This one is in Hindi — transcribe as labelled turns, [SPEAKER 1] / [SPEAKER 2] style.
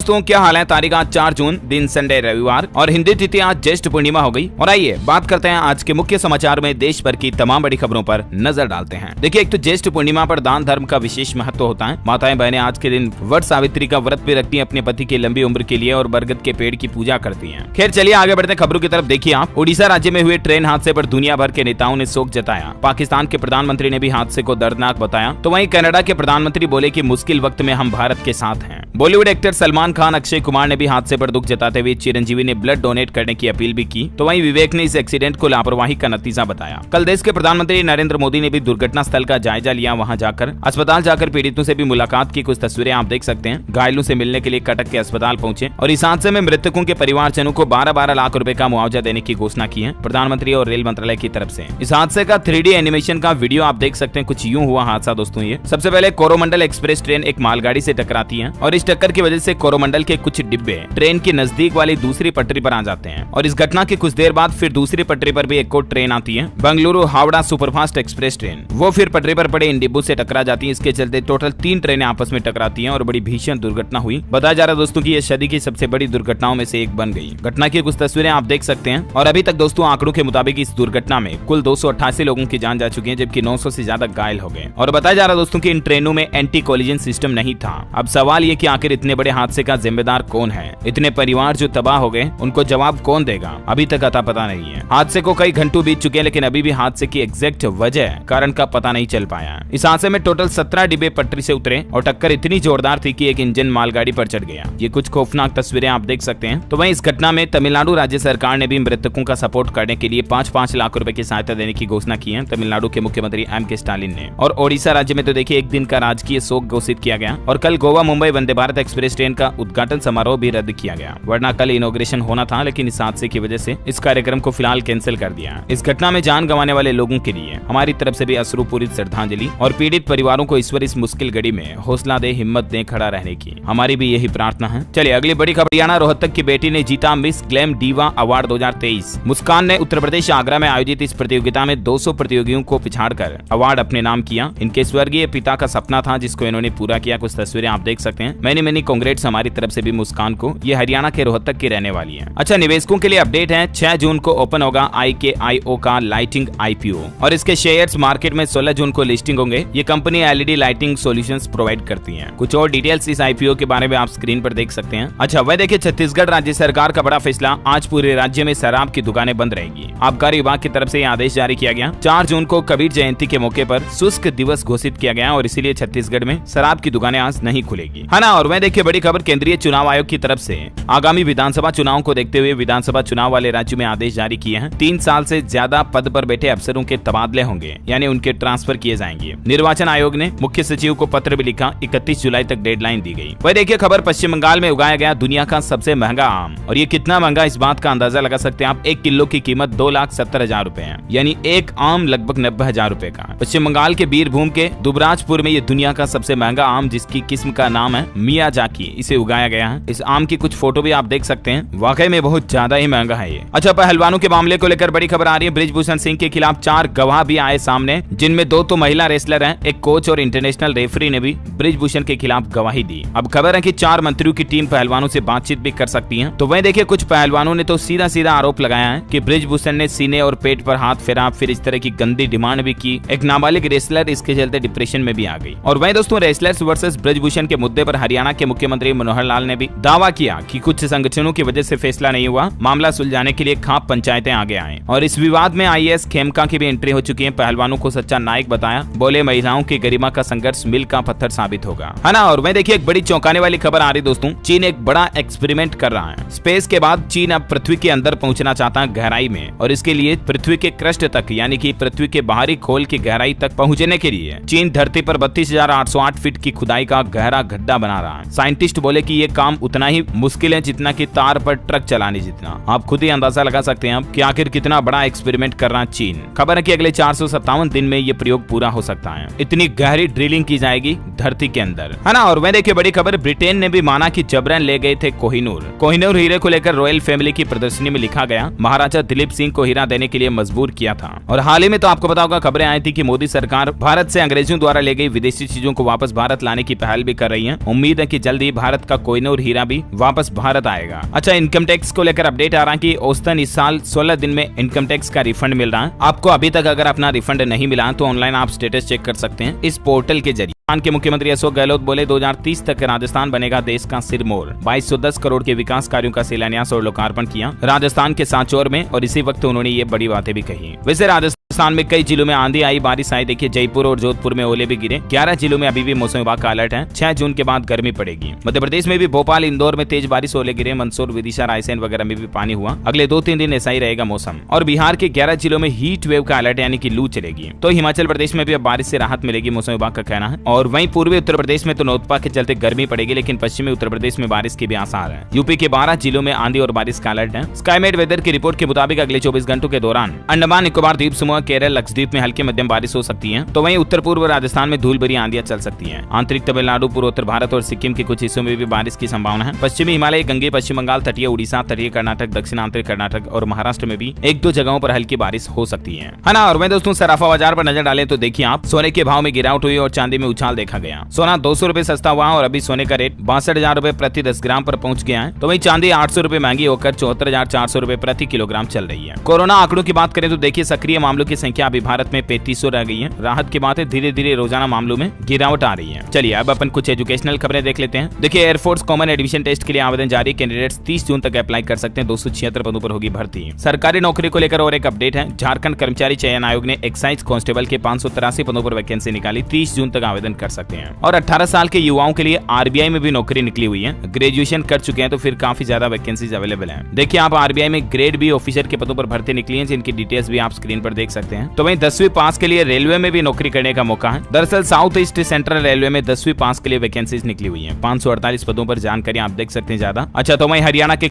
[SPEAKER 1] दोस्तों क्या हाल है। तारीख आज 4 जून, दिन संडे रविवार और हिंदी तिथि आज ज्येष्ठ पूर्णिमा हो गई। और आइए बात करते हैं आज के मुख्य समाचार में देश भर की तमाम बड़ी खबरों पर नजर डालते हैं। देखिए, एक तो ज्येष्ठ पूर्णिमा पर दान धर्म का विशेष महत्व होता है। माताएं बहनें आज के दिन वट सावित्री का व्रत भी रखती हैं अपने पति की लंबी उम्र के लिए और बरगद के पेड़ की पूजा करती हैं। खैर चलिए आगे बढ़ते हैं खबरों की तरफ। देखिए आप, उड़ीसा राज्य में हुए ट्रेन हादसे पर दुनिया भर के नेताओं ने शोक जताया। पाकिस्तान के प्रधानमंत्री ने भी हादसे को दर्दनाक बताया, तो वहीं कनाडा के प्रधानमंत्री बोले कि मुश्किल वक्त में हम भारत के साथ हैं। बॉलीवुड एक्टर सलमान खान, अक्षय कुमार ने भी हादसे पर दुख जताते हुए चिरंजीवी ने ब्लड डोनेट करने की अपील भी की, तो वहीं विवेक ने इस एक्सीडेंट को लापरवाही का नतीजा बताया। कल देश के प्रधानमंत्री नरेंद्र मोदी ने भी दुर्घटना स्थल का जायजा लिया। वहां जाकर अस्पताल जाकर पीड़ितों से भी मुलाकात की। कुछ तस्वीरें आप देख सकते हैं। घायलों से मिलने के लिए कटक के अस्पताल पहुंचे और इस हादसे में मृतकों के परिवारजनों को 12-12 लाख रुपए का मुआवजा देने की घोषणा की है प्रधानमंत्री और रेल मंत्रालय की तरफ से। इस हादसे का 3D एनिमेशन का वीडियो आप देख सकते हैं। कुछ यूं हुआ हादसा दोस्तों। ये सबसे पहले कोरोमंडल एक्सप्रेस ट्रेन एक मालगाड़ी से टकराती है और इस टक्कर की वजह से कोरोमंडल के कुछ डिब्बे ट्रेन के नजदीक वाली दूसरी पटरी पर आ जाते हैं और इस घटना के कुछ देर बाद फिर दूसरी पटरी पर भी एक और ट्रेन आती है, Bengaluru Howrah superfast express train. वो फिर पटरी पर पड़े इन डिब्बों से टकरा जाती है। इसके चलते टोटल 3 ट्रेनें आपस में टकराती हैं और बड़ी भीषण दुर्घटना हुई। बताया जा रहा है दोस्तों कि यह सदी की सबसे बड़ी दुर्घटनाओं में से एक बन गई। घटना की कुछ तस्वीरें आप देख सकते हैं और अभी तक दोस्तों आंकड़ों के मुताबिक इस दुर्घटना में कुल 288 लोगों की जान जा चुकी है, जबकि 900 से ज्यादा घायल हो गए। और बताया जा रहा है दोस्तों कि इन ट्रेनों में एंटी कोलिजन सिस्टम नहीं था। अब सवाल ये कि आखिर इतने बड़े हादसे का जिम्मेदार कौन है? इतने परिवार जो तबाह हो गए, उनको जवाब कौन देगा? अभी तक अता पता नहीं है। हादसे को कई घंटों बीत चुके हैं, लेकिन अभी भी हादसे की एग्जैक्ट वजह, कारण का पता नहीं चल पाया। इस हादसे में टोटल 17 डिब्बे पटरी से उतरे और टक्कर इतनी जोरदार थी कि एक इंजन मालगाड़ी पर चढ़ गया। ये कुछ खौफनाक तस्वीरें आप देख सकते हैं। तो वहीं इस घटना में तमिलनाडु राज्य सरकार ने भी मृतकों का सपोर्ट करने के लिए 5-5 लाख रुपए की सहायता देने की घोषणा की है तमिलनाडु के मुख्यमंत्री M.K. स्टालिन ने। और ओडिशा राज्य में तो देखिए एक दिन का राजकीय शोक घोषित किया गया और कल गोवा मुंबई वंदे भारत एक्सप्रेस ट्रेन का उद्घाटन समारोह भी रद्द किया गया, वरना कल इनॉग्रेशन होना था, लेकिन इस हादसे की वजह से इस कार्यक्रम को फिलहाल कैंसिल कर दिया। इस घटना में जान गंवाने वाले लोगों के लिए हमारी तरफ से भी अश्रुपूरित श्रद्धांजलि और पीड़ित परिवारों को ईश्वर इस मुश्किल घड़ी में हौसला दे, हिम्मत दे खड़ा रहने की हमारी भी यही प्रार्थना है। चलिए अगली बड़ी खबर। हरियाणा रोहतक की बेटी ने जीता मिस ग्लैम डीवा अवार्ड 2023। मुस्कान ने उत्तर प्रदेश आगरा में आयोजित इस प्रतियोगिता में 200 प्रतियोगियों को पिछाड़कर अवार्ड अपने नाम किया। इनके स्वर्गीय पिता का सपना था जिसको इन्होंने पूरा किया। कुछ तस्वीरें आप देख सकते हैं। मैनी कांग्रेट्स हमारी तरफ से भी मुस्कान को। ये हरियाणा के रोहतक की रहने वाली है। अच्छा, निवेशकों के लिए अपडेट है। 6 जून को ओपन होगा IKIO का लाइटिंग IPO और इसके शेयर्स मार्केट में 16 जून को लिस्टिंग होंगे। ये company LED lighting solutions provide करती है। कुछ और डिटेल्स इस IPO के बारे में आप स्क्रीन पर देख सकते हैं। अच्छा, वह देखिए छत्तीसगढ़ राज्य सरकार का बड़ा फैसला। आज पूरे राज्य में शराब की दुकानें बंद रहेगी। आबकारी विभाग की तरफ से यह आदेश जारी किया गया। 4 जून को कबीर जयंती के मौके पर शुष्क दिवस घोषित किया गया और इसीलिए छत्तीसगढ़ में शराब की दुकानें आज नहीं खुलेगी, है ना। और वह देखिए बड़ी खबर, केंद्रीय चुनाव आयोग की तरफ से आगामी विधानसभा चुनाव को देखते हुए विधानसभा चुनाव वाले राज्यों में आदेश जारी किए हैं। 3 साल से ज्यादा पद पर बैठे अफसरों के तबादले होंगे, यानी उनके ट्रांसफर किए जाएंगे। निर्वाचन आयोग ने मुख्य सचिव को पत्र भी लिखा। 31 जुलाई तक डेडलाइन दी गई। वह देखिए खबर, पश्चिम बंगाल में उगाया गया दुनिया का सबसे महंगा आम। और ये कितना महंगा, इस बात का अंदाजा लगा सकते हैं आप। 1 किलो की कीमत 2,70,000 रुपए है, यानी एक आम लगभग 90,000 रुपए का। पश्चिम बंगाल के बीरभूम के दुबराजपुर में ये दुनिया का सबसे महंगा आम, जिसकी किस्म का नाम है मियाजाकी, इसे उगाया गया है। इस आम की कुछ फोटो भी आप देख सकते हैं। वाकई में बहुत ज्यादा ही महंगा है ये। अच्छा, पहलवानों के मामले को लेकर बड़ी खबर आ रही है। बृजभूषण सिंह के खिलाफ 4 गवाह भी आए सामने, जिनमें 2 तो महिला रेसलर हैं। एक कोच और इंटरनेशनल रेफरी ने भी बृजभूषण के खिलाफ गवाही दी। अब खबर है कि 4 मंत्रियों की टीम पहलवानों से बातचीत भी कर सकती है। तो वहीं देखिए कुछ पहलवानों ने तो सीधा आरोप लगाया है कि बृजभूषण ने सीने और पेट पर हाथ फेरा, फिर इस तरह की गंदी डिमांड भी की। एक नाबालिग रेसलर इसके चलते डिप्रेशन में भी आ गई। और वहीं दोस्तों रेसलर्स वर्सेस बृजभूषण के मुद्दे पर हरियाणा के मुख्यमंत्री मनोहर लाल ने भी दावा किया कि कुछ संगठनों की वजह से फैसला नहीं हुआ। मामला सुलझाने के लिए खाप पंचायतें आगे आए और इस विवाद में IAS खेमका की भी एंट्री हो चुकी है। पहलवानों को सच्चा नायक बताया, बोले महिलाओं की गरिमा का संघर्ष मील का पत्थर साबित होगा, है ना। और वहीं देखिए एक बड़ी चौंकाने वाली खबर आ रही दोस्तों। चीन एक बड़ा एक्सपेरिमेंट कर रहा है। स्पेस के बाद चीन अब पृथ्वी के अंदर पहुंचना चाहता है, गहराई में, और इसके लिए पृथ्वी के क्रस्ट तक, यानी कि पृथ्वी के बाहरी खोल की गहराई तक पहुंचने के लिए चीन धरती पर 32,808 फीट की खुदाई का गहरा गड्ढा बना रहा है। साइंटिस्ट बोले कि ये काम उतना ही मुश्किल है जितना कि तार पर ट्रक चलाने जितना। आप खुद ही अंदाजा लगा सकते हैं कि आखिर कितना बड़ा एक्सपेरिमेंट कर रहा है चीन। खबर है कि अगले 457 दिन में ये प्रयोग पूरा हो सकता है। इतनी गहरी ड्रिलिंग की जाएगी धरती के अंदर, है ना। और वह देखिए बड़ी खबर, ब्रिटेन ने भी माना कि जबरन ले गए थे कोहिनूर हीरे को लेकर रॉयल फैमिली की प्रदर्शनी में लिखा गया, महाराजा दिलीप सिंह को हीरा देने के लिए मजबूर किया था। और हाल ही में तो आपको पता होगा खबरें आई थी कि मोदी सरकार भारत से अंग्रेजों द्वारा ले गई विदेशी चीजों को वापस भारत लाने की पहल भी कर रही है। उम्मीद है कि जल्द ही भारत का का कोहिनूर हीरा भी वापस भारत आएगा। अच्छा, इनकम टैक्स को लेकर अपडेट आ रहा है कि औसतन इस साल 16 दिन में इनकम टैक्स का रिफंड मिल रहा है। आपको अभी तक अगर अपना रिफंड नहीं मिला तो ऑनलाइन आप स्टेटस चेक कर सकते हैं इस पोर्टल के जरिए। राजस्थान के मुख्यमंत्री अशोक गहलोत बोले 2030 तक राजस्थान बनेगा देश का सिरमौर। 2210 करोड़ के विकास कार्यों का शिलान्यास और लोकार्पण किया राजस्थान के सांचौर में, और इसी वक्त उन्होंने ये बड़ी बातें भी कही। वैसे राजस्थान में कई जिलों में आंधी आई, बारिश आई। देखिए जयपुर और जोधपुर में ओले भी गिरे। 11 जिलों में अभी भी मौसम विभाग का अलर्ट है। 6 जून के बाद गर्मी पड़ेगी। मध्य प्रदेश में भी भोपाल, इंदौर में तेज बारिश, ओले गिरे। मंदसौर, विदिशा, रायसेन वगैरह में भी पानी हुआ। अगले 2-3 दिन ऐसा ही रहेगा मौसम। और बिहार के 11 जिलों में हीट वेव का अलर्ट यानी कि लू चलेगी। तो हिमाचल प्रदेश में भी अब बारिश से राहत मिलेगी, मौसम विभाग का कहना है। और वहीं पूर्वी उत्तर प्रदेश में तो नौतपा के चलते गर्मी पड़ेगी, लेकिन पश्चिमी उत्तर प्रदेश में बारिश के भी आसार है। यूपी के 12 जिलों में आंधी और बारिश का अलर्ट है। स्काईमेट वेदर की रिपोर्ट के मुताबिक अगले 24 घंटों के दौरान अंडमान निकोबार द्वीप समूह, केरल, लक्षद्वीप में हल्की मध्यम बारिश हो सकती है। तो वहीं उत्तर पूर्व राजस्थान में धूल भरी आंधियां चल सकती हैं। आंतरिक तमिलनाडु, पूर्वोत्तर भारत और सिक्किम के कुछ हिस्सों में भी बारिश की संभावना है। पश्चिमी हिमालय, गंगे, पश्चिम बंगाल, तटीय उड़ीसा, तटीय कर्नाटक, दक्षिणांतरिक कर्नाटक और महाराष्ट्र में भी 1-2 जगहों पर हल्की बारिश हो सकती है ना। और मैं दोस्तों सराफा बाजार पर नजर डालें तो देखिए आप, सोने के भाव में गिरावट हुई और चांदी में उछाल देखा गया। सोना 200 रुपए सस्ता हुआ और अभी सोने का रेट 62,000 रुपए प्रति 10 ग्राम पर पहुंच गया है। तो वहीं चांदी 800 रुपए महंगी होकर 74,400 रुपए प्रति किलोग्राम चल रही है। कोरोना आंकड़ों की बात करें तो देखिए सक्रिय मामलों की संख्या अभी भारत में 3500 रह गई है। राहत की बात है, धीरे धीरे रोजाना मामलों में गिरावट आ रही है। चलिए अब अपन कुछ एजुकेशनल खबरें देख लेते हैं। देखिए एयरफोर्स कॉमन एडमिशन टेस्ट के लिए आवेदन जारी। कैंडिडेट्स 30 जून तक अप्लाई कर सकते हैं। 276 पदों पर होगी भर्ती। सरकारी नौकरी को लेकर और एक अपडेट है। झारखंड कर्मचारी चयन आयोग ने एक्साइज कांस्टेबल के 583 पदों पर वैकेंसी निकाली। 30 जून तक आवेदन कर सकते हैं। और 18 साल के युवाओं के लिए आरबीआई में भी नौकरी निकली हुई है। ग्रेजुएशन कर चुके हैं तो फिर काफी ज्यादा वैकेंसीज अवेलेबल है। देखिए आप आरबीआई में ग्रेड बी ऑफिसर के पदों पर भर्ती निकली है, जिनकी डिटेल्स भी आप स्क्रीन पर देख सकते हैं। तो वहीं 10वीं पास के लिए रेलवे में भी नौकरी करने का मौका है। दरअसल साउथ ईस्ट सेंट्रल रेलवे में 10वीं पास के लिए वैकेंसीज निकली हुई है। 548 पदों पर जानकारी आप देख सकते हैं ज्यादा। अच्छा, तो वहीं हरियाणा के